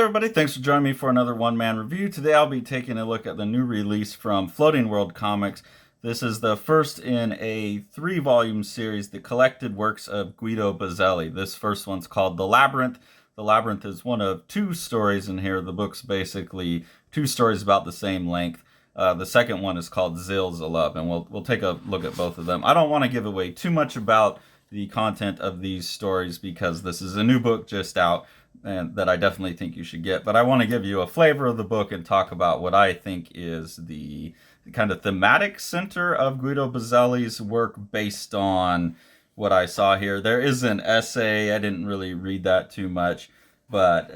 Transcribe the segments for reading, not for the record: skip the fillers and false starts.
everybody, thanks for joining me for another one-man review. Today I'll be taking a look at the new release from Floating World Comics. This is the first in a 3-volume series, The Collected Works of Guido Buzzelli. This first one's called The Labyrinth. The Labyrinth is one of 2 stories in here. The book's basically 2 stories about the same length. The second one is called Zill's a Love, and we'll take a look at both of them. I don't want to give away too much about the content of these stories because this is a new book just out, and that I definitely think you should get. But I want to give you a flavor of the book and talk about what I think is the kind of thematic center of Guido Buzzelli's work based on what I saw here. There is an essay. I didn't really read that too much, but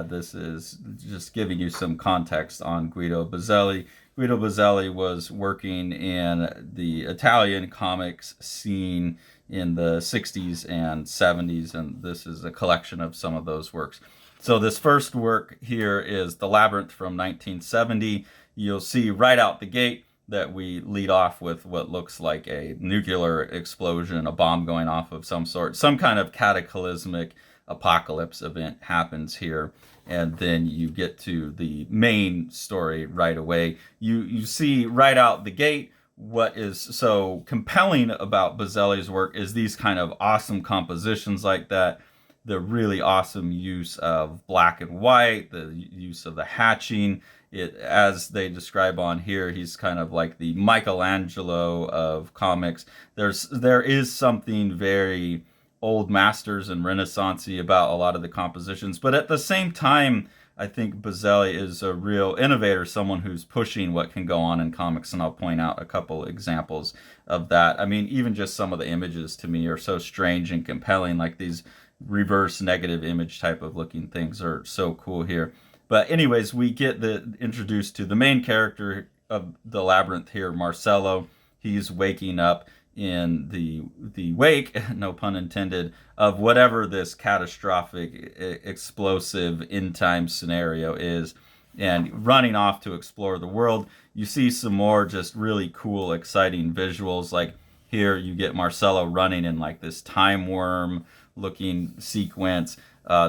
this is just giving you some context on Guido Buzzelli. Guido Buzzelli was working in the Italian comics scene in the 60s and 70s, and this is a collection of some of those works. So this first work here is The Labyrinth from 1970. You'll see right out the gate that we lead off with what looks like a nuclear explosion, a bomb going off of some sort. Some kind of cataclysmic apocalypse event happens here, and then you get to the main story right away. You see right out the gate what is so compelling about Buzzelli's work is these kind of awesome compositions like that, the really awesome use of black and white, the use of the hatching. It, as they describe on here, he's kind of like the Michelangelo of comics. There is something very old masters and Renaissance-y about a lot of the compositions, but at the same time, I think Buzzelli is a real innovator, someone who's pushing what can go on in comics, and I'll point out a couple examples of that. I mean, even just some of the images to me are so strange and compelling, like these reverse negative image type of looking things are so cool here. But anyways, we get introduced to the main character of The Labyrinth here, Marcello. He's waking up in the wake, no pun intended, of whatever this catastrophic, explosive end-time scenario is, and running off to explore the world. You see some more just really cool, exciting visuals. Like here, you get Marcello running in like this time worm looking sequence,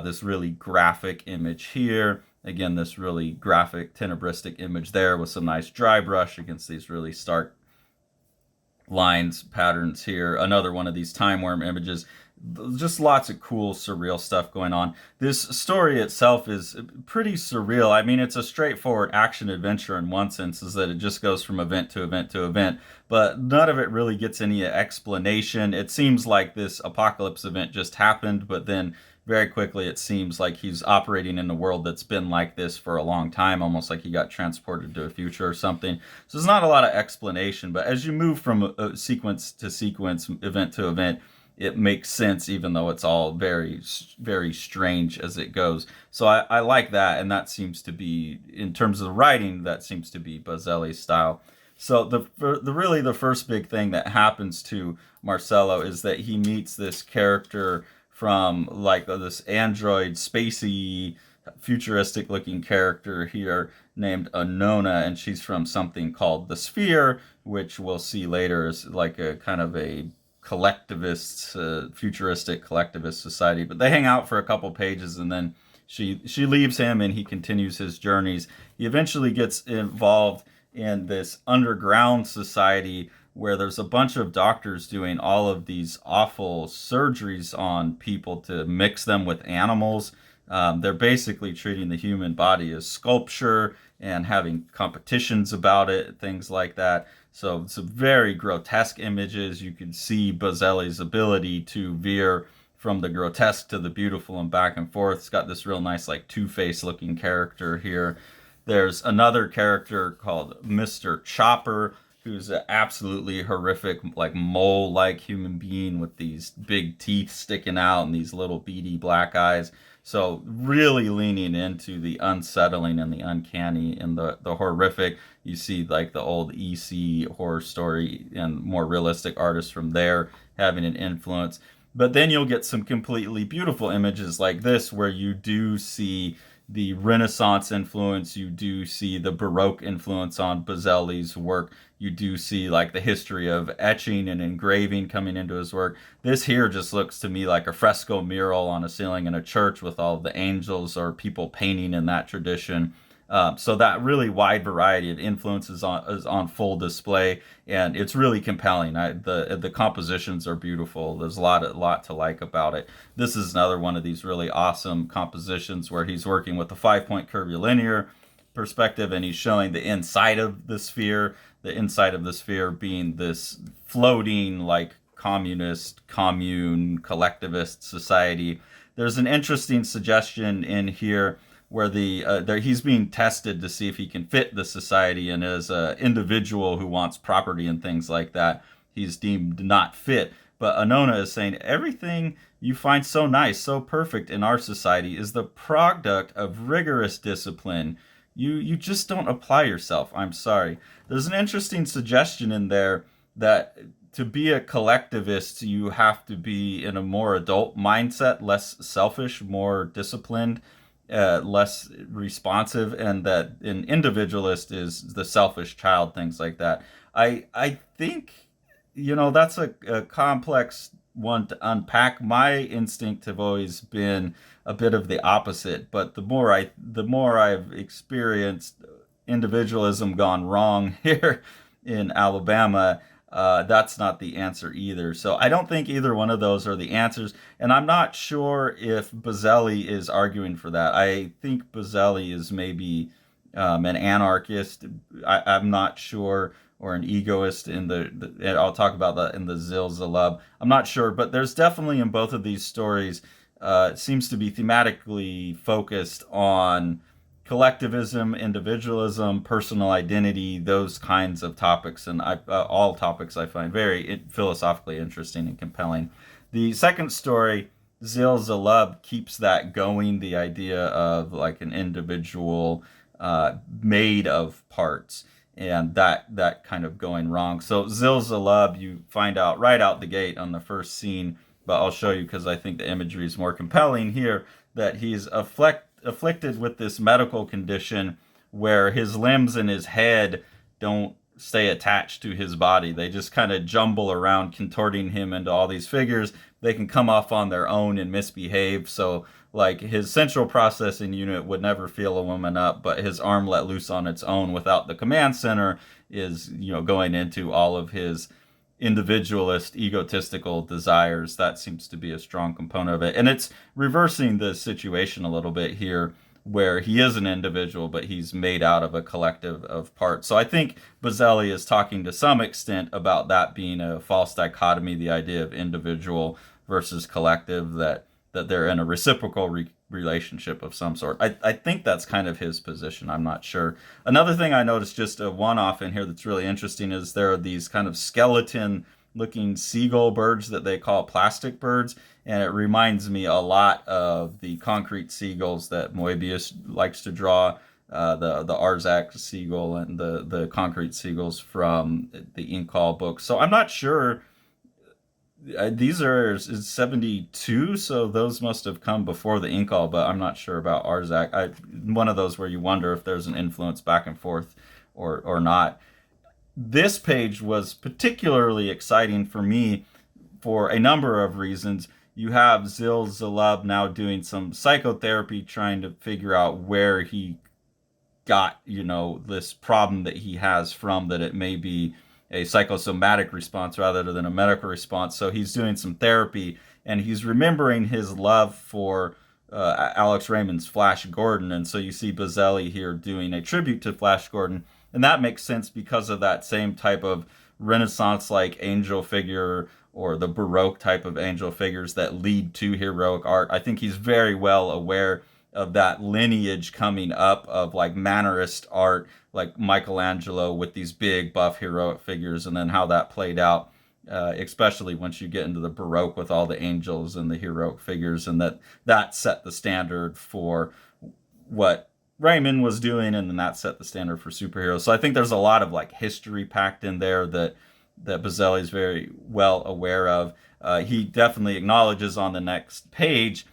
this really graphic image here. Again, this really graphic, tenebristic image there with some nice dry brush against these really stark lines, patterns here. Another one of these time worm images. Just lots of cool, surreal stuff going on. This story itself is pretty surreal. I mean, it's a straightforward action adventure in one sense, is that it just goes from event to event to event, but none of it really gets any explanation. It seems like this apocalypse event just happened, but then very quickly it seems like he's operating in a world that's been like this for a long time, almost like he got transported to a future or something. So there's not a lot of explanation, but as you move from sequence to sequence, event to event, it makes sense, even though it's all very, very strange as it goes. So I like that, and that seems to be, in terms of the writing, that seems to be Buzzelli's style. So the first big thing that happens to Marcello is that he meets this character from like this android, spacey, futuristic looking character here named Anona, and she's from something called the Sphere, which we'll see later is like a kind of a collectivist, futuristic collectivist society. But they hang out for a couple pages, and then she leaves him, and he continues his journeys. He eventually gets involved in this underground society where there's a bunch of doctors doing all of these awful surgeries on people to mix them with animals. They're basically treating the human body as sculpture and having competitions about it, things like that. So some very grotesque images. You can see Buzzelli's ability to veer from the grotesque to the beautiful and back and forth. It's got this real nice, like, Two-Face looking character here. There's another character called Mr. Chopper, who's an absolutely horrific, like mole-like human being with these big teeth sticking out and these little beady black eyes. So really leaning into the unsettling and the uncanny and the horrific. You see like the old EC horror story and more realistic artists from there having an influence. But then you'll get some completely beautiful images like this, where you do see the Renaissance influence. You do see the Baroque influence on Buzzelli's work. You do see like the history of etching and engraving coming into his work. This here just looks to me like a fresco mural on a ceiling in a church with all the angels or people painting in that tradition. So that really wide variety of influences is on full display, and it's really compelling. The compositions are beautiful. There's a lot to like about it. This is another one of these really awesome compositions where he's working with the 5-point curvilinear perspective, and he's showing the inside of the sphere. The inside of the sphere being this floating like communist, commune, collectivist society. There's an interesting suggestion in here where he's being tested to see if he can fit the society, and as an individual who wants property and things like that, he's deemed not fit. But Anona is saying everything you find so nice, so perfect in our society is the product of rigorous discipline. You just don't apply yourself. I'm sorry. There's an interesting suggestion in there that to be a collectivist, you have to be in a more adult mindset, less selfish, more disciplined, less responsive, and that an individualist is the selfish child, things like that. I think, that's a complex one to unpack. My instinct have always been a bit of the opposite, but the more I've experienced individualism gone wrong here in Alabama, that's not the answer either. So I don't think either one of those are the answers, and I'm not sure if Buzzelli is arguing for that. I think Buzzelli is maybe an anarchist. I'm not sure, or an egoist in and I'll talk about that in the Zilzalub. I'm not sure, but there's definitely in both of these stories, it seems to be thematically focused on collectivism, individualism, personal identity, those kinds of topics, and all topics I find very philosophically interesting and compelling. The second story, Zilzalub, keeps that going, the idea of like an individual made of parts, and that kind of going wrong. So Zilzalub, you find out right out the gate on the first scene, but I'll show you because I think the imagery is more compelling here, that he's afflicted with this medical condition where his limbs and his head don't stay attached to his body. They just kind of jumble around, contorting him into all these figures. They can come off on their own and misbehave. So like his central processing unit would never feel a woman up, but his arm let loose on its own without the command center is, going into all of his individualist, egotistical desires. That seems to be a strong component of it. And it's reversing the situation a little bit here, where he is an individual, but he's made out of a collective of parts. So I think Buzzelli is talking to some extent about that being a false dichotomy, the idea of individual versus collective, that they're in a reciprocal relationship of some sort. I think that's kind of his position. I'm not sure. Another thing I noticed, just a one-off in here that's really interesting, is there are these kind of skeleton-looking seagull birds that they call plastic birds, and it reminds me a lot of the concrete seagulls that Moebius likes to draw, the Arzak seagull and the concrete seagulls from the Incal book. So I'm not sure. These are 72, so those must have come before the Incal, but I'm not sure about Arzak. One of those where you wonder if there's an influence back and forth or not. This page was particularly exciting for me for a number of reasons. You have Zilzalub now doing some psychotherapy, trying to figure out where he got, this problem that he has from, that it may be a psychosomatic response rather than a medical response. So he's doing some therapy, and he's remembering his love for Alex Raymond's Flash Gordon. And so you see Buzzelli here doing a tribute to Flash Gordon. And that makes sense because of that same type of Renaissance-like angel figure, or the Baroque type of angel figures that lead to heroic art. I think he's very well aware of that lineage coming up of like Mannerist art, like Michelangelo with these big buff heroic figures, and then how that played out, especially once you get into the Baroque with all the angels and the heroic figures, and that set the standard for what Raymond was doing, and then that set the standard for superheroes. So I think there's a lot of like history packed in there that Buzzelli is very well aware of. He definitely acknowledges on the next page,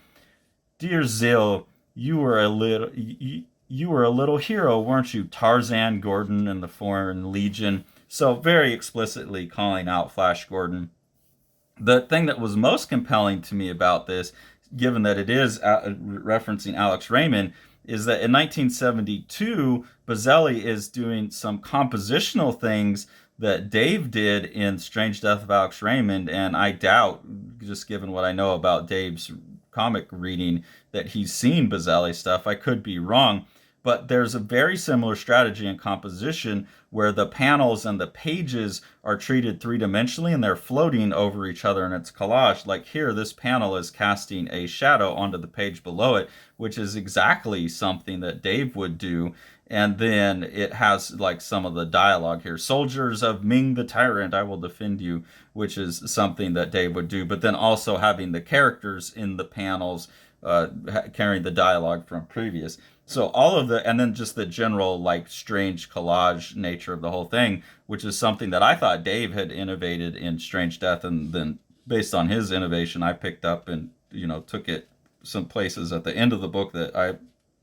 "Dear Zil, You were a little you were a little hero, weren't you? Tarzan Gordon in the Foreign Legion. So very explicitly calling out Flash Gordon. The thing that was most compelling to me about this, given that it is referencing Alex Raymond, is that in 1972, Buzzelli is doing some compositional things that Dave did in Strange Death of Alex Raymond, and I doubt, just given what I know about Dave's comic reading, that he's seen Buzzelli stuff. I could be wrong, but there's a very similar strategy in composition where the panels and the pages are treated three-dimensionally and they're floating over each other, and it's collage. Like here, this panel is casting a shadow onto the page below it, which is exactly something that Dave would do. And then it has like some of the dialogue here. Soldiers of Ming the Tyrant, I will defend you, which is something that Dave would do. But then also having the characters in the panels carrying the dialogue from previous. So all of the, and then just the general like strange collage nature of the whole thing, which is something that I thought Dave had innovated in Strange Death, and then based on his innovation, I picked up and took it some places at the end of the book that I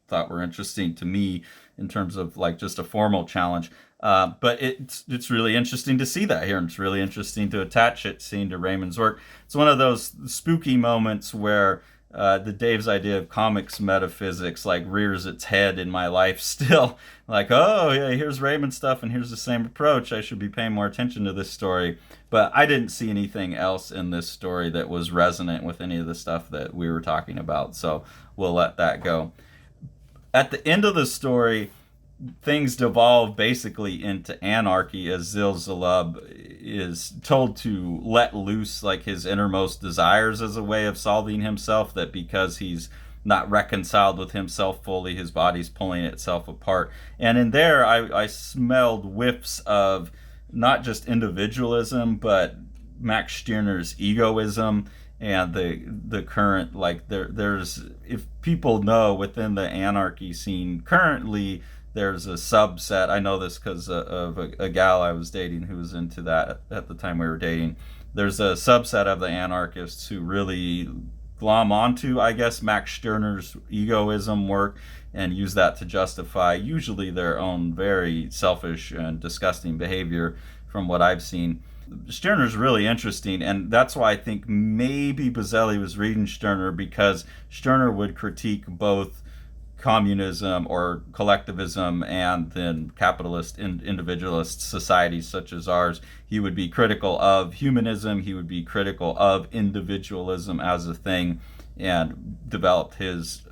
thought were interesting to me in terms of like just a formal challenge. But it's really interesting to see that here, and it's really interesting to attach it scene to Raymond's work. It's one of those spooky moments where the Dave's idea of comics metaphysics like rears its head in my life still. Like, oh yeah, here's Raymond stuff and here's the same approach. I should be paying more attention to this story. But I didn't see anything else in this story that was resonant with any of the stuff that we were talking about. So we'll let that go. At the end of the story, things devolve basically into anarchy as Zilzalub is told to let loose like his innermost desires as a way of solving himself, that because he's not reconciled with himself fully, his body's pulling itself apart. And in there, I smelled whiffs of not just individualism, but Max Stirner's egoism and the current, like there's, if people know within the anarchy scene currently, there's a subset. I know this because of a gal I was dating who was into that at the time we were dating. There's a subset of the anarchists who really glom onto, I guess, Max Stirner's egoism work and use that to justify usually their own very selfish and disgusting behavior from what I've seen. Stirner's really interesting, and that's why I think maybe Buzzelli was reading Stirner, because Stirner would critique both communism or collectivism and then capitalist individualist societies such as ours. He would be critical of humanism, he would be critical of individualism as a thing, and developed his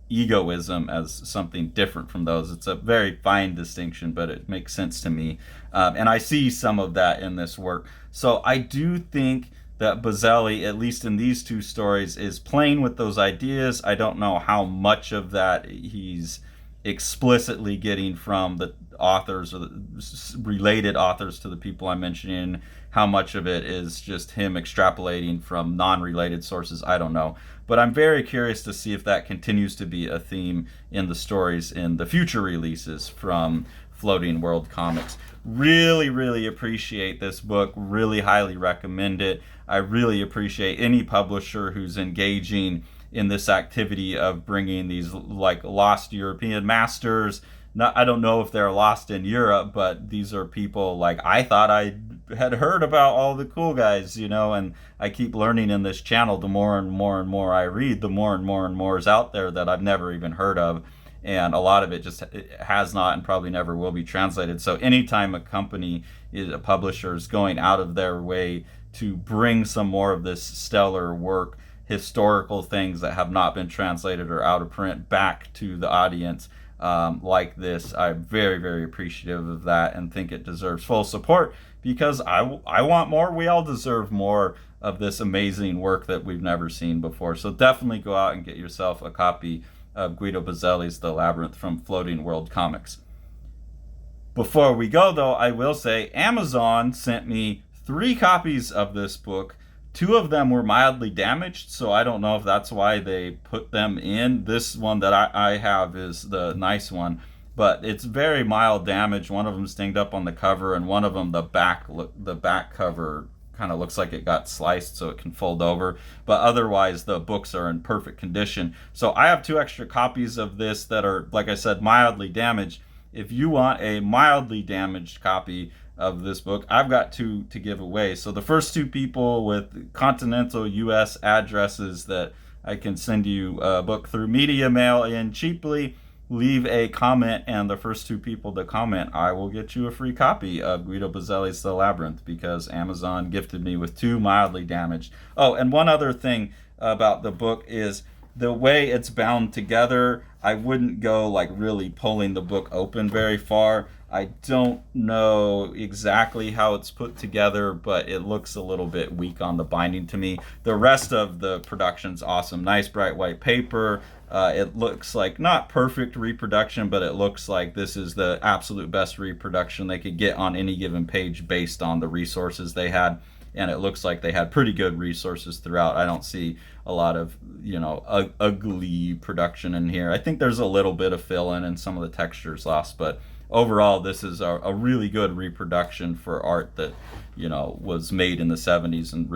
egoism as something different from those. It's a very fine distinction, but it makes sense to me. And I see some of that in this work. So I do think that Buzzelli, at least in these two stories, is playing with those ideas. I don't know how much of that he's explicitly getting from the authors or the related authors to the people I'm mentioning. How much of it is just him extrapolating from non-related sources, I don't know. But I'm very curious to see if that continues to be a theme in the stories in the future releases from Floating World Comics. Really, really appreciate this book. Really highly recommend it. I really appreciate any publisher who's engaging in this activity of bringing these like lost European masters. I don't know if they're lost in Europe, but these are people like I thought I had heard about all the cool guys, and I keep learning in this channel. The more and more and more I read, the more and more and more is out there that I've never even heard of. And a lot of it just has not and probably never will be translated. So anytime a company, a publisher, is going out of their way to bring some more of this stellar work, historical things that have not been translated or out of print, back to the audience like this, I'm very, very appreciative of that and think it deserves full support, because I want more. We all deserve more of this amazing work that we've never seen before. So definitely go out and get yourself a copy of Guido Buzzelli's The Labyrinth from Floating World Comics. Before we go, though, I will say Amazon sent me 3 copies of this book. 2 of them were mildly damaged, so I don't know if that's why they put them in. This one that I have is the nice one, but it's very mild damage. One of them stinged up on the cover, and one of them the back cover kind of looks like it got sliced so it can fold over, but otherwise the books are in perfect condition. So I have 2 extra copies of this that are, like I said, mildly damaged. If you want a mildly damaged copy of this book, I've got 2 to give away. So the first 2 people with continental US addresses that I can send you a book through media mail in cheaply, leave a comment, and the first 2 people to comment, I will get you a free copy of Guido Buzzelli's The Labyrinth, because Amazon gifted me with 2 mildly damaged. Oh, and one other thing about the book is the way it's bound together. I wouldn't go like really pulling the book open very far. I don't know exactly how it's put together, but it looks a little bit weak on the binding to me. The rest of the production's awesome. Nice bright white paper. It looks like not perfect reproduction, but it looks like this is the absolute best reproduction they could get on any given page based on the resources they had. And it looks like they had pretty good resources throughout. I don't see a lot of, ugly production in here. I think there's a little bit of fill-in and some of the textures lost, but overall, this is a really good reproduction for art that, was made in the 70s, and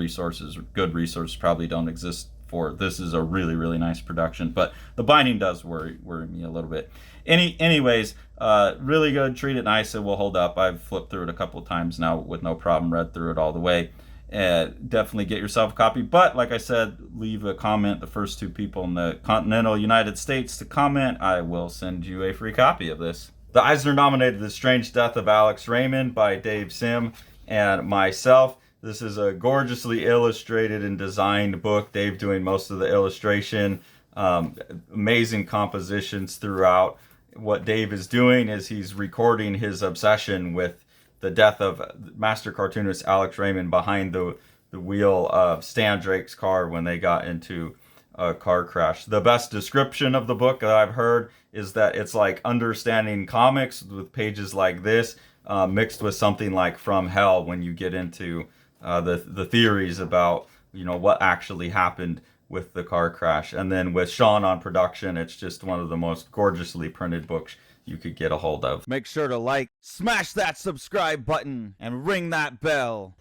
good resources probably don't exist for. This is a really, really nice production, but the binding does worry me a little bit. Anyways, really good. Treat it nice. It will hold up. I've flipped through it a couple of times now with no problem, read through it all the way. Definitely get yourself a copy, but like I said, leave a comment. The first 2 people in the continental United States to comment, I will send you a free copy of this. The Eisner nominated The Strange Death of Alex Raymond by Dave Sim and myself. This is a gorgeously illustrated and designed book. Dave doing most of the illustration. Amazing compositions throughout. What Dave is doing is he's recording his obsession with the death of master cartoonist Alex Raymond behind the wheel of Stan Drake's car when they got into a car crash. The best description of the book that I've heard is that it's like understanding comics with pages like this, mixed with something like From Hell, when you get into the theories about what actually happened with the car crash. And then with Sean on production, it's just one of the most gorgeously printed books you could get a hold of. Make sure to like, smash that subscribe button, and ring that bell.